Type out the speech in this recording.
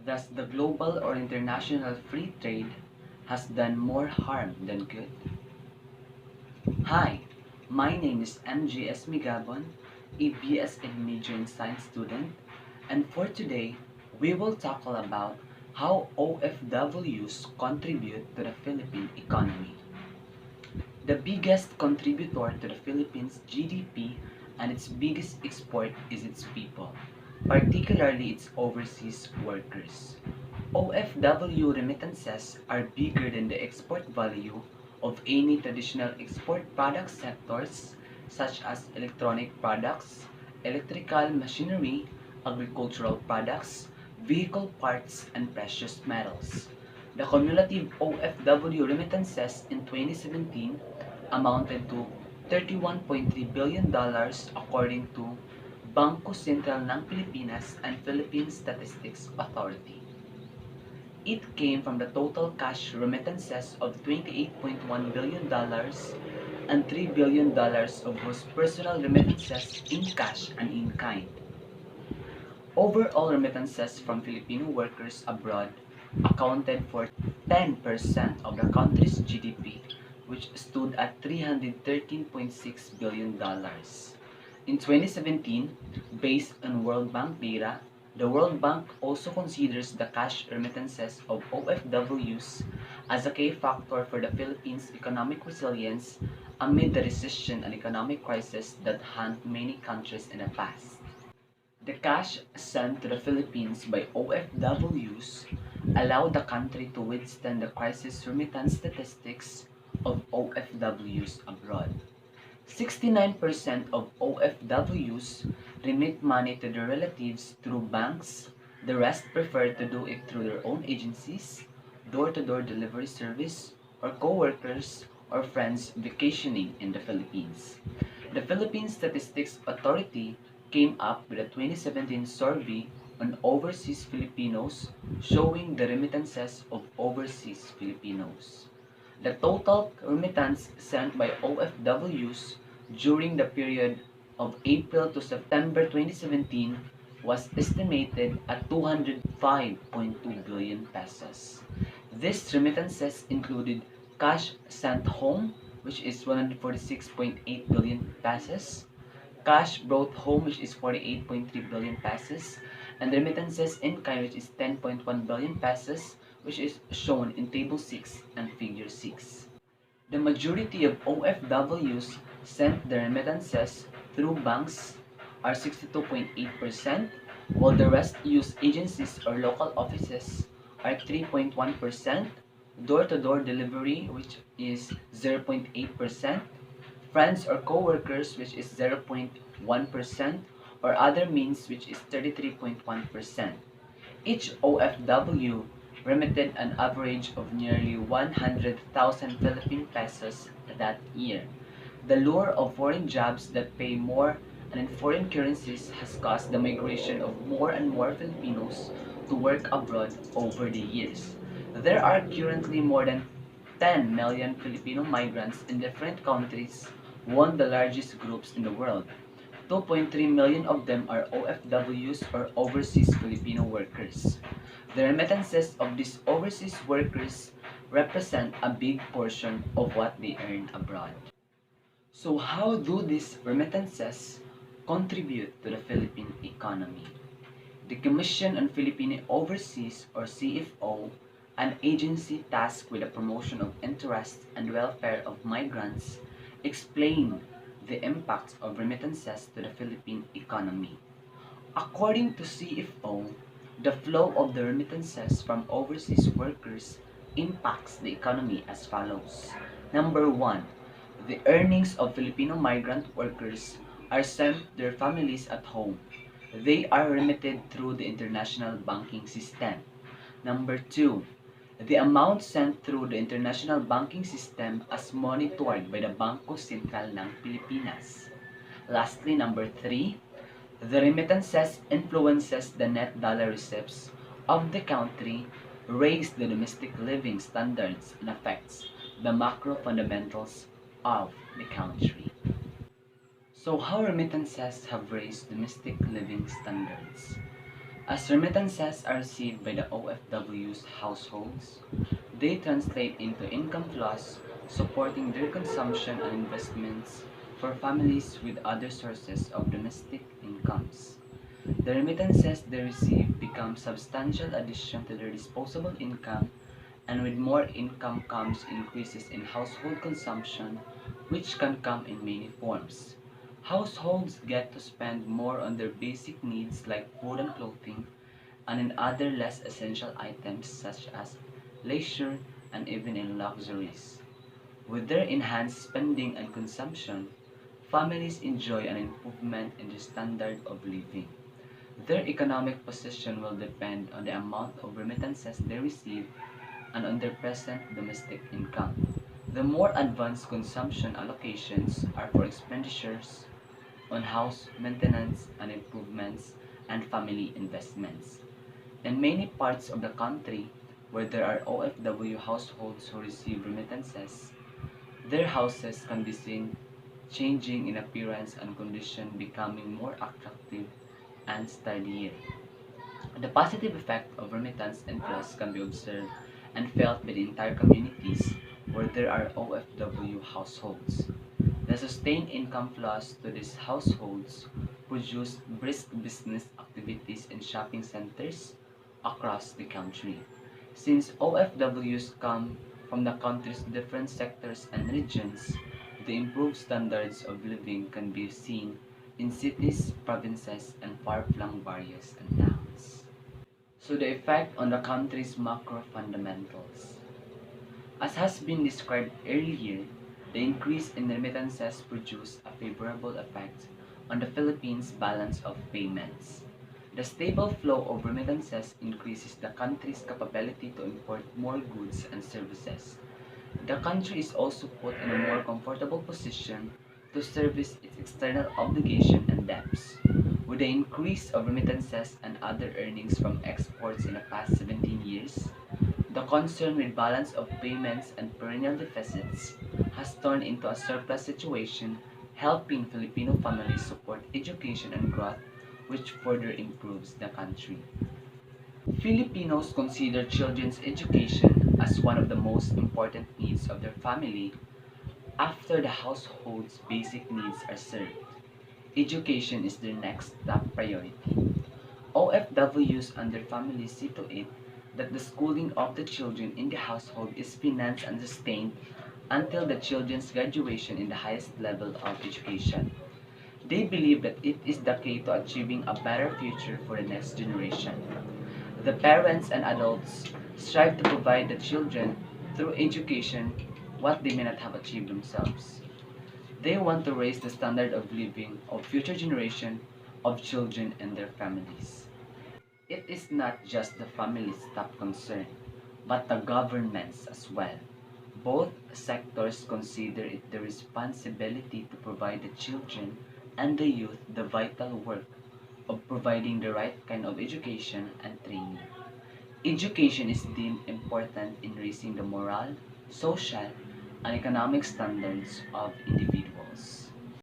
Thus, the global or international free trade has done more harm than good. Hi, my name is MGS Migabon, a BSN major in science student, and for today, we will tackle about how OFWs contribute to the Philippine economy. The biggest contributor to the Philippines' GDP and its biggest export is its people, particularly its overseas workers. OFW remittances are bigger than the export value of any traditional export product sectors such as electronic products, electrical machinery, agricultural products, vehicle parts, and precious metals. The cumulative OFW remittances in 2017 amounted to $31.3 billion according to Bangko Sentral ng Pilipinas and Philippine Statistics Authority. It came from the total cash remittances of $28.1 billion and $3 billion of whose personal remittances in cash and in kind. Overall remittances from Filipino workers abroad accounted for 10% of the country's GDP, which stood at $313.6 billion. In 2017, based on World Bank data, the World Bank also considers the cash remittances of OFWs as a key factor for the Philippines' economic resilience amid the recession and economic crisis that haunted many countries in the past. The cash sent to the Philippines by OFWs allowed the country to withstand the crisis remittance statistics of OFWs abroad. 69% of OFWs remit money to their relatives through banks. The rest prefer to do it through their own agencies, door-to-door delivery service, or co-workers or friends vacationing in the Philippines. The Philippine Statistics Authority came up with a 2017 survey on overseas Filipinos showing the remittances of overseas Filipinos. The total remittance sent by OFWs during the period of April to September 2017 was estimated at 205.2 billion pesos. These remittances included cash sent home, which is 146.8 billion pesos, cash brought home, which is 48.3 billion pesos, and remittances in kind, which is 10.1 billion pesos, which is shown in Table 6 and Figure 6. The majority of OFWs sent their remittances through banks are 62.8%, while the rest use agencies or local offices are 3.1%, door-to-door delivery, which is 0.8%, friends or co-workers, which is 0.1%, or other means, which is 33.1%. Each OFW remitted an average of nearly 100,000 Philippine pesos that year. The lure of foreign jobs that pay more and in foreign currencies has caused the migration of more and more Filipinos to work abroad over the years. There are currently more than 10 million Filipino migrants in different countries, one of the largest groups in the world. 2.3 million of them are OFWs or overseas Filipino workers. The remittances of these overseas workers represent a big portion of what they earn abroad. So how do these remittances contribute to the Philippine economy? The Commission on Filipino Overseas or CFO, an agency tasked with the promotion of interests and welfare of migrants, explained the impact of remittances to the Philippine economy. According to CFO, the flow of the remittances from overseas workers impacts the economy as follows. Number 1, the earnings of Filipino migrant workers are sent to their families at home. They are remitted through the international banking system. Number 2, the amount sent through the international banking system as monitored by the Bangko Sentral ng Pilipinas. Lastly, number 3, the remittances influences the net dollar receipts of the country, raise the domestic living standards, and affects the macro fundamentals of the country. So how remittances have raised domestic living standards? As remittances are received by the OFW's households, they translate into income flows, supporting their consumption and investments for families with other sources of domestic incomes. The remittances they receive become substantial addition to their disposable income, and with more income comes increases in household consumption, which can come in many forms. Households get to spend more on their basic needs like food and clothing, and in other less essential items such as leisure and even in luxuries. With their enhanced spending and consumption, families enjoy an improvement in the standard of living. Their economic position will depend on the amount of remittances they receive and on their present domestic income. The more advanced consumption allocations are for expenditures on house maintenance and improvements and family investments. In many parts of the country where there are OFW households who receive remittances, their houses can be seen changing in appearance and condition, becoming more attractive and sturdier. The positive effect of remittance inflows can be observed and felt by the entire communities where there are OFW households. The sustained income flows to these households produce brisk business activities in shopping centers across the country. Since OFWs come from the country's different sectors and regions, the improved standards of living can be seen in cities, provinces, and far-flung areas and towns. So the effect on the country's macro fundamentals. As has been described earlier, the increase in remittances produced a favorable effect on the Philippines' balance of payments. The stable flow of remittances increases the country's capability to import more goods and services. The country is also put in a more comfortable position to service its external obligation and debts. With the increase of remittances and other earnings from exports in the past 17 years, the concern with balance of payments and perennial deficits has turned into a surplus situation, helping Filipino families support education and growth, which further improves the country. Filipinos consider children's education as one of the most important needs of their family after the household's basic needs are served. Education is their next top priority. OFWs and their families see to it that the schooling of the children in the household is financed and sustained until the children's graduation in the highest level of education. They believe that it is the key to achieving a better future for the next generation. The parents and adults strive to provide the children through education what they may not have achieved themselves. They want to raise the standard of living of future generation of children and their families. It is not just the family's top concern, but the government's as well. Both sectors consider it their responsibility to provide the children and the youth the vital work of providing the right kind of education and training. Education is deemed important in raising the moral, social, and economic standards of individuals.